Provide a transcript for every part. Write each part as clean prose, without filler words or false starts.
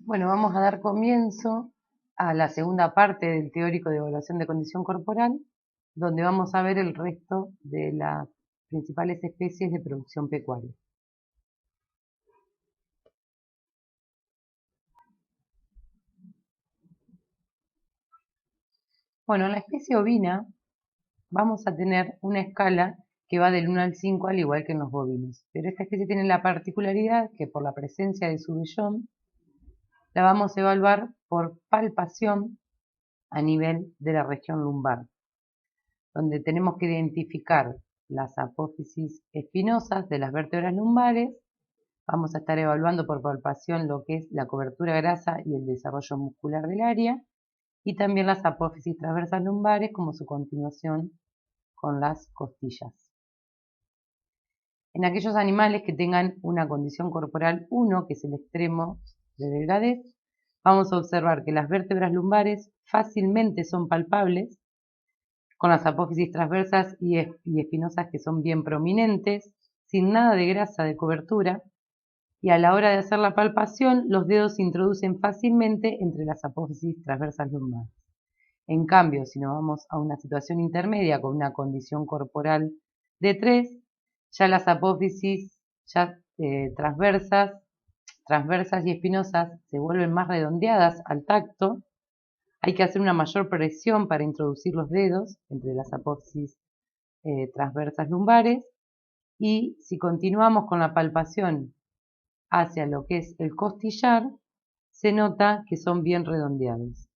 Bueno, vamos a dar comienzo a la segunda parte del teórico de evaluación de condición corporal, donde vamos a ver el resto de las principales especies de producción pecuaria. Bueno, en la especie ovina vamos a tener una escala que va del 1 al 5, al igual que en los bovinos. Pero esta especie tiene la particularidad que por la presencia de su vellón, la vamos a evaluar por palpación a nivel de la región lumbar, donde tenemos que identificar las apófisis espinosas de las vértebras lumbares. Vamos a estar evaluando por palpación lo que es la cobertura grasa y el desarrollo muscular del área, y también las apófisis transversas lumbares como su continuación con las costillas. En aquellos animales que tengan una condición corporal 1, que es el extremo de delgadez, vamos a observar que las vértebras lumbares fácilmente son palpables, con las apófisis transversas y espinosas que son bien prominentes, sin nada de grasa de cobertura, y a la hora de hacer la palpación, los dedos se introducen fácilmente entre las apófisis transversas lumbares. En cambio, si nos vamos a una situación intermedia con una condición corporal de 3, ya las apófisis transversas y espinosas se vuelven más redondeadas al tacto. Hay que hacer una mayor presión para introducir los dedos entre las apófisis transversas lumbares, y si continuamos con la palpación hacia lo que es el costillar, se nota que son bien redondeados.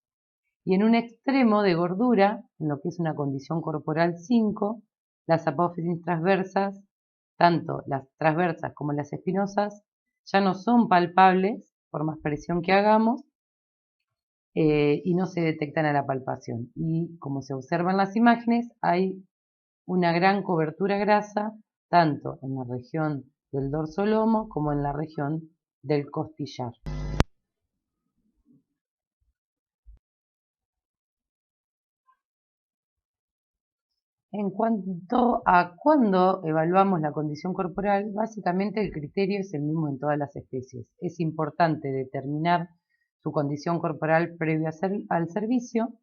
Y en un extremo de gordura, en lo que es una condición corporal 5, las apófisis transversas, tanto las transversas como las espinosas, ya no son palpables por más presión que hagamos, y no se detectan a la palpación. Y como se observa en las imágenes, hay una gran cobertura grasa tanto en la región del dorsolomo como en la región del costillar. En cuanto a cuándo evaluamos la condición corporal, básicamente el criterio es el mismo en todas las especies. Es importante determinar su condición corporal previo al servicio,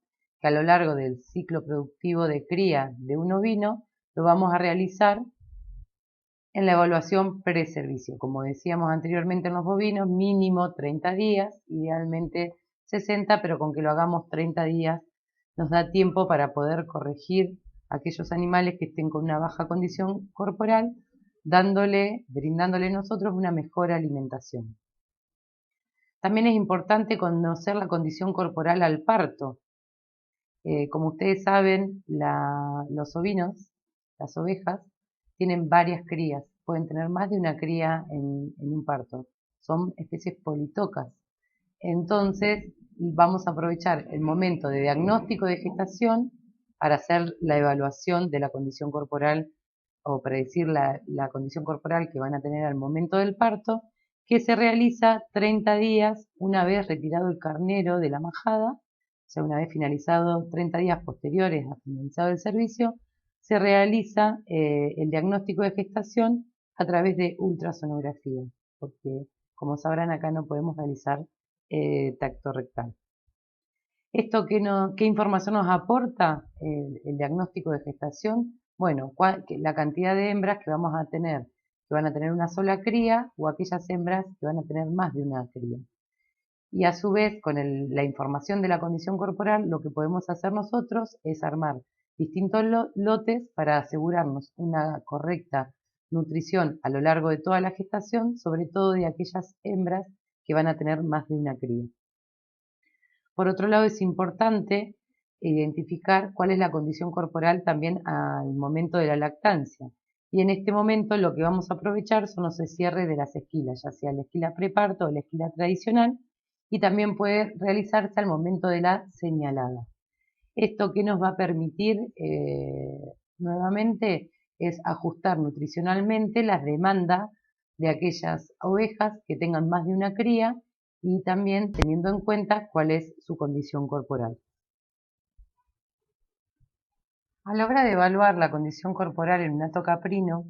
que a lo largo del ciclo productivo de cría de un ovino lo vamos a realizar en la evaluación preservicio. Como decíamos anteriormente en los bovinos, mínimo 30 días, idealmente 60, pero con que lo hagamos 30 días nos da tiempo para poder corregir aquellos animales que estén con una baja condición corporal, brindándole nosotros una mejor alimentación. También es importante conocer la condición corporal al parto. Como ustedes saben, los ovinos, las ovejas, tienen varias crías, pueden tener más de una cría en un parto. Son especies politocas. Entonces, vamos a aprovechar el momento de diagnóstico de gestación para hacer la evaluación de la condición corporal o predecir la condición corporal que van a tener al momento del parto, que se realiza 30 días una vez retirado el carnero de la majada, o sea, una vez finalizado 30 días posteriores a finalizado el servicio, se realiza el diagnóstico de gestación a través de ultrasonografía, porque como sabrán acá no podemos realizar tacto rectal. ¿Esto qué información nos aporta el diagnóstico de gestación? Bueno, la cantidad de hembras que vamos a tener, que van a tener una sola cría, o aquellas hembras que van a tener más de una cría. Y a su vez, con la información de la condición corporal, lo que podemos hacer nosotros es armar distintos lotes para asegurarnos una correcta nutrición a lo largo de toda la gestación, sobre todo de aquellas hembras que van a tener más de una cría. Por otro lado, es importante identificar cuál es la condición corporal también al momento de la lactancia. Y en este momento lo que vamos a aprovechar son los cierres de las esquilas, ya sea la esquila preparto o la esquila tradicional, y también puede realizarse al momento de la señalada. Esto que nos va a permitir nuevamente es ajustar nutricionalmente las demandas de aquellas ovejas que tengan más de una cría, y también teniendo en cuenta cuál es su condición corporal. A la hora de evaluar la condición corporal en un hato caprino,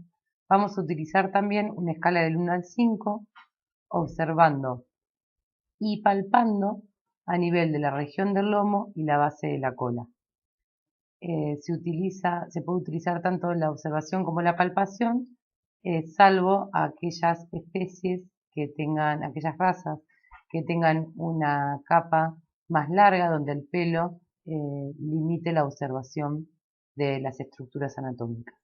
vamos a utilizar también una escala del 1 al 5, observando y palpando a nivel de la región del lomo y la base de la cola. Se puede utilizar tanto la observación como la palpación, salvo aquellas especies aquellas razas que tengan una capa más larga donde el pelo limite la observación de las estructuras anatómicas.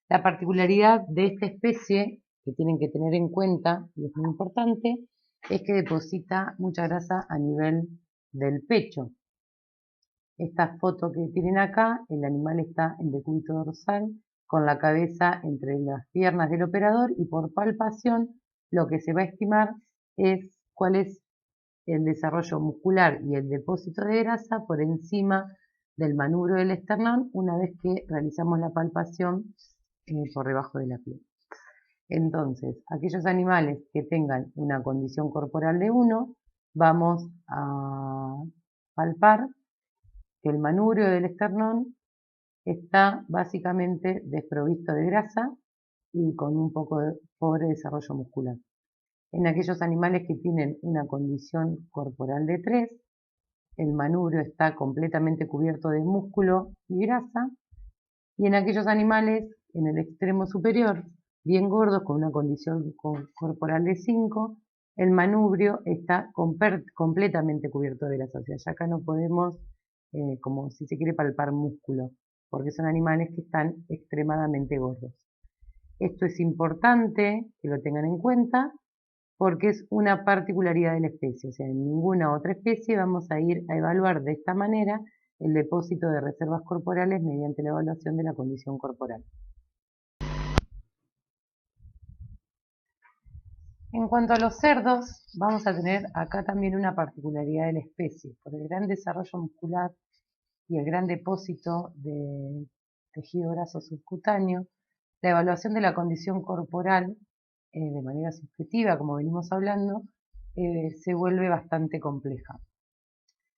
La particularidad de esta especie que tienen que tener en cuenta, y es muy importante, es que deposita mucha grasa a nivel del pecho. Esta foto que tienen acá, el animal está en decúbito dorsal, con la cabeza entre las piernas del operador, y por palpación lo que se va a estimar es cuál es el desarrollo muscular y el depósito de grasa por encima del manubrio del esternón una vez que realizamos la palpación por debajo de la piel. Entonces, aquellos animales que tengan una condición corporal de 1, vamos a palpar que el manubrio del esternón está básicamente desprovisto de grasa y con un poco de pobre desarrollo muscular. En aquellos animales que tienen una condición corporal de 3, el manubrio está completamente cubierto de músculo y grasa, y en aquellos animales en el extremo superior, bien gordos, con una condición corporal de 5, el manubrio está completamente cubierto de grasa. O sea, ya acá no podemos, como si se quiere, palpar músculo, porque son animales que están extremadamente gordos. Esto es importante que lo tengan en cuenta porque es una particularidad de la especie, o sea, en ninguna otra especie vamos a ir a evaluar de esta manera el depósito de reservas corporales mediante la evaluación de la condición corporal. En cuanto a los cerdos, vamos a tener acá también una particularidad de la especie, por el gran desarrollo muscular y el gran depósito de tejido graso subcutáneo. La evaluación de la condición corporal de manera subjetiva, como venimos hablando, se vuelve bastante compleja.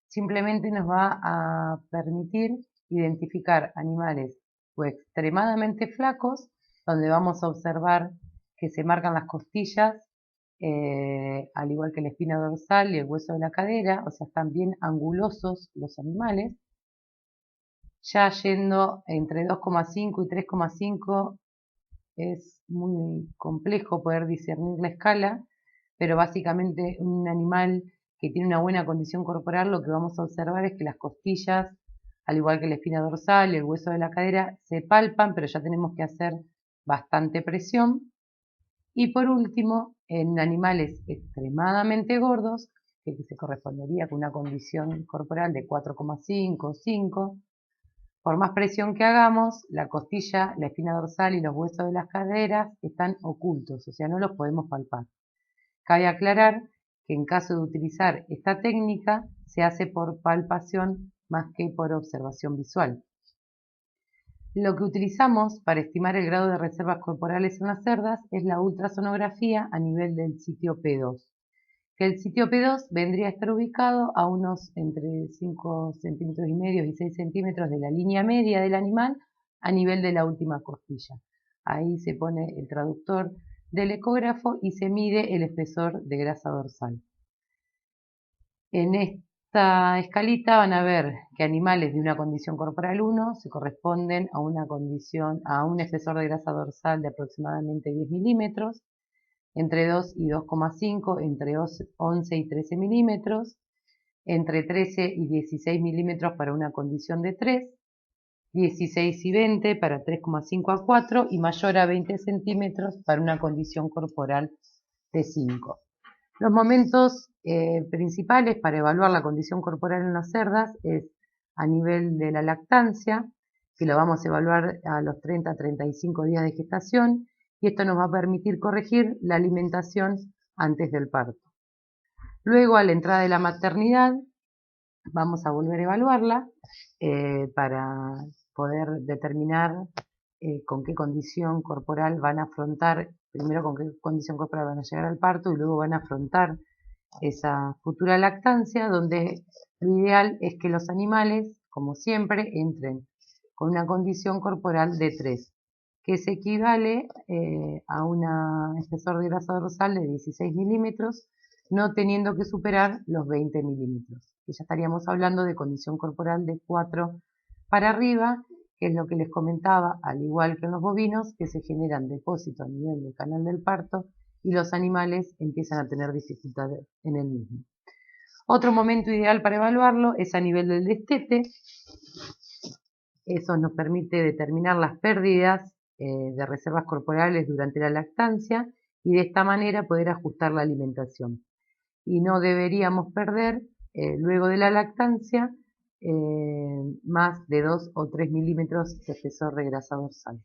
Simplemente nos va a permitir identificar animales o extremadamente flacos, donde vamos a observar que se marcan las costillas, al igual que la espina dorsal y el hueso de la cadera, o sea, están bien angulosos los animales. Ya yendo entre 2,5 y 3,5 es muy complejo poder discernir la escala, pero básicamente un animal que tiene una buena condición corporal, lo que vamos a observar es que las costillas, al igual que la espina dorsal y el hueso de la cadera, se palpan, pero ya tenemos que hacer bastante presión. Y por último, en animales extremadamente gordos, que se correspondería con una condición corporal de 4,5 o 5, por más presión que hagamos, la costilla, la espina dorsal y los huesos de las caderas están ocultos, o sea, no los podemos palpar. Cabe aclarar que en caso de utilizar esta técnica, se hace por palpación más que por observación visual. Lo que utilizamos para estimar el grado de reservas corporales en las cerdas es la ultrasonografía a nivel del sitio P2. Que el sitio P2 vendría a estar ubicado a unos entre 5 centímetros y medio y 6 centímetros de la línea media del animal a nivel de la última costilla. Ahí se pone el traductor del ecógrafo y se mide el espesor de grasa dorsal. En esta escalita van a ver que animales de una condición corporal 1 se corresponden a un espesor de grasa dorsal de aproximadamente 10 milímetros, entre 2 y 2,5 entre 11 y 13 milímetros, entre 13 y 16 milímetros para una condición de 3, 16 y 20 para 3,5 a 4 y mayor a 20 centímetros para una condición corporal de 5. Los momentos principales para evaluar la condición corporal en las cerdas es a nivel de la lactancia, que lo vamos a evaluar a los 30 a 35 días de gestación, y esto nos va a permitir corregir la alimentación antes del parto. Luego, a la entrada de la maternidad, vamos a volver a evaluarla para poder determinar con qué condición corporal van a afrontar, primero con qué condición corporal van a llegar al parto y luego van a afrontar esa futura lactancia, donde lo ideal es que los animales, como siempre, entren con una condición corporal de 3, que se equivale a un espesor de grasa dorsal de 16 milímetros, no teniendo que superar los 20 milímetros. Que ya estaríamos hablando de condición corporal de 4 para arriba, que es lo que les comentaba, al igual que en los bovinos, que se generan depósitos a nivel del canal del parto y los animales empiezan a tener dificultades en el mismo. Otro momento ideal para evaluarlo es a nivel del destete. Eso nos permite determinar las pérdidas de reservas corporales durante la lactancia y de esta manera poder ajustar la alimentación. Y no deberíamos perder luego de la lactancia más de 2 o 3 milímetros de espesor de grasa dorsal.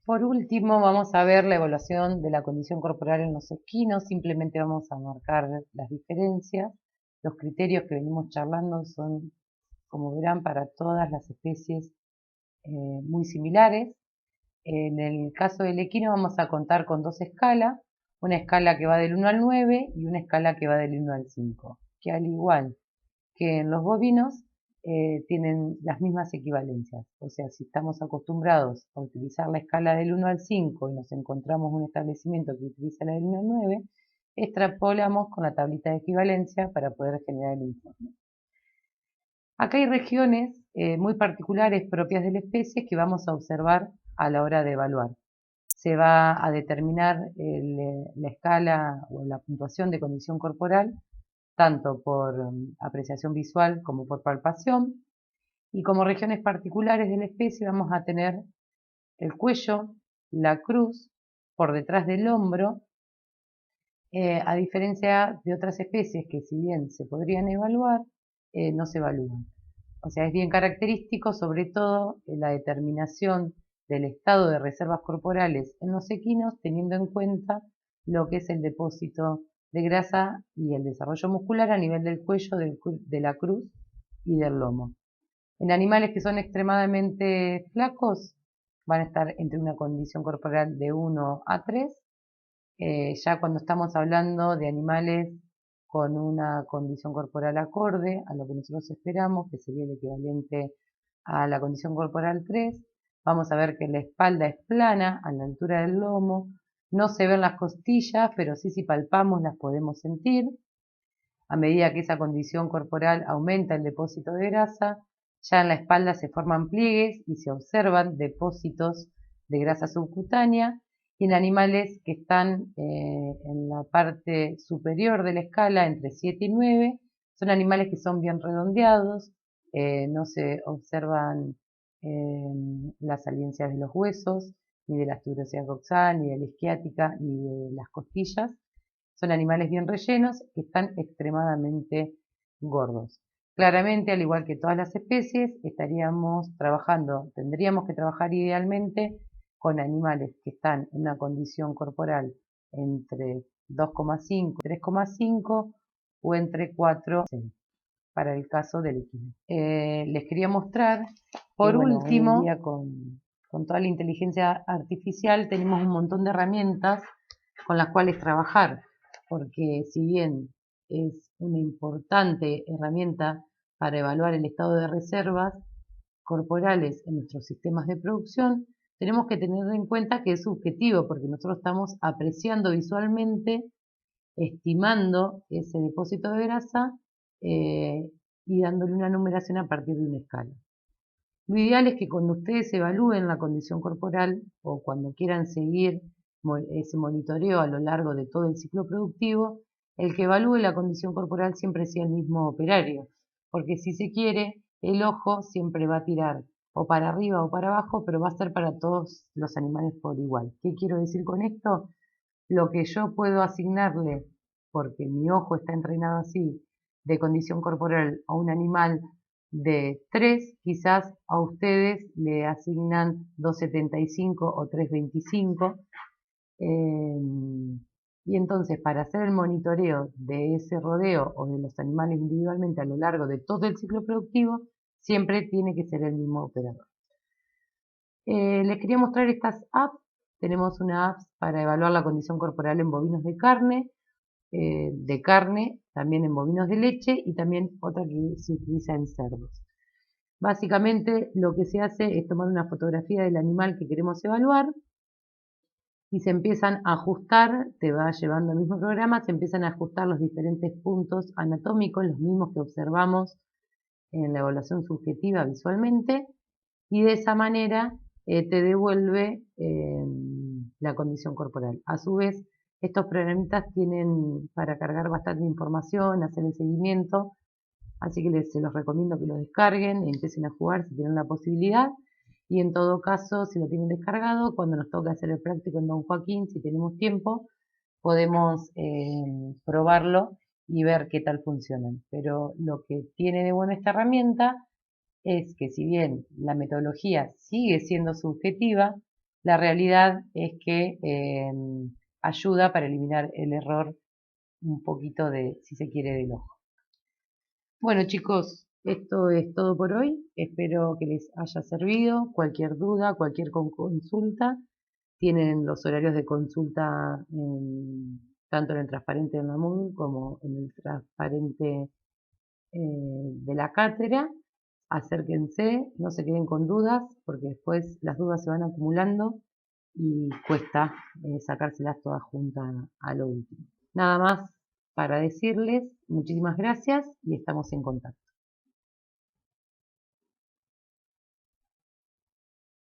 Por último, vamos a ver la evaluación de la condición corporal en los equinos. Simplemente vamos a marcar las diferencias. Los criterios que venimos charlando son, como verán, para todas las especies muy similares. En el caso del equino vamos a contar con dos escalas, una escala que va del 1 al 9 y una escala que va del 1 al 5, que al igual que en los bovinos tienen las mismas equivalencias. O sea, si estamos acostumbrados a utilizar la escala del 1 al 5 y nos encontramos un establecimiento que utiliza la del 1 al 9, extrapolamos con la tablita de equivalencia para poder generar el informe. Acá hay regiones muy particulares propias de la especie que vamos a observar a la hora de evaluar. Se va a determinar la escala o la puntuación de condición corporal tanto por apreciación visual como por palpación. Y como regiones particulares de la especie vamos a tener el cuello, la cruz, por detrás del hombro, a diferencia de otras especies que si bien se podrían evaluar, no se evalúan. O sea, es bien característico sobre todo la determinación del estado de reservas corporales en los equinos, teniendo en cuenta lo que es el depósito de grasa y el desarrollo muscular a nivel del cuello, de la cruz y del lomo. En animales que son extremadamente flacos, van a estar entre una condición corporal de 1 a 3. Ya cuando estamos hablando de animales con una condición corporal acorde a lo que nosotros esperamos, que sería el equivalente a la condición corporal 3, vamos a ver que la espalda es plana a la altura del lomo, no se ven las costillas, pero sí si palpamos las podemos sentir. A medida que esa condición corporal aumenta el depósito de grasa, ya en la espalda se forman pliegues y se observan depósitos de grasa subcutánea. Y en animales que están en la parte superior de la escala, entre 7 y 9, son animales que son bien redondeados, no se observan las saliencias de los huesos, ni de la tuberosidad coxal, ni de la isquiática, ni de las costillas. Son animales bien rellenos que están extremadamente gordos. Claramente, al igual que todas las especies, tendríamos que trabajar idealmente con animales que están en una condición corporal entre 2,5 y 3,5 o entre 4 y 6 para el caso del equino. Les quería mostrar, por último, hoy en día con toda la inteligencia artificial tenemos un montón de herramientas con las cuales trabajar, porque si bien es una importante herramienta para evaluar el estado de reservas corporales en nuestros sistemas de producción, tenemos que tener en cuenta que es subjetivo, porque nosotros estamos apreciando visualmente, estimando ese depósito de grasa y dándole una numeración a partir de una escala. Lo ideal es que cuando ustedes evalúen la condición corporal o cuando quieran seguir ese monitoreo a lo largo de todo el ciclo productivo, el que evalúe la condición corporal siempre sea el mismo operario, porque si se quiere, el ojo siempre va a tirar o para arriba o para abajo, pero va a ser para todos los animales por igual. ¿Qué quiero decir con esto? Lo que yo puedo asignarle, porque mi ojo está entrenado así, de condición corporal a un animal de 3, quizás a ustedes le asignan 2,75 o 3,25. Y entonces, para hacer el monitoreo de ese rodeo o de los animales individualmente a lo largo de todo el ciclo productivo, siempre tiene que ser el mismo operador. Les quería mostrar estas apps. Tenemos una app para evaluar la condición corporal en bovinos de carne, también en bovinos de leche y también otra que se utiliza en cerdos. Básicamente lo que se hace es tomar una fotografía del animal que queremos evaluar y se empiezan a ajustar, te va llevando el mismo programa, se empiezan a ajustar los diferentes puntos anatómicos, los mismos que observamos en la evaluación subjetiva visualmente, y de esa manera te devuelve la condición corporal. A su vez, estos programitas tienen para cargar bastante información, hacer el seguimiento, así que se los recomiendo que lo descarguen, empiecen a jugar si tienen la posibilidad. Y en todo caso, si lo tienen descargado, cuando nos toque hacer el práctico en Don Joaquín, si tenemos tiempo, podemos probarlo y ver qué tal funcionan. Pero lo que tiene de bueno esta herramienta es que si bien la metodología sigue siendo subjetiva, la realidad es que ayuda para eliminar el error un poquito de, si se quiere, del ojo. Bueno chicos, esto es todo por hoy. Espero que les haya servido. Cualquier duda, cualquier consulta, tienen los horarios de consulta tanto en el transparente de Mamut como en el transparente de la cátedra. Acérquense, no se queden con dudas, porque después las dudas se van acumulando y cuesta sacárselas todas juntas a lo último. Nada más para decirles, muchísimas gracias y estamos en contacto.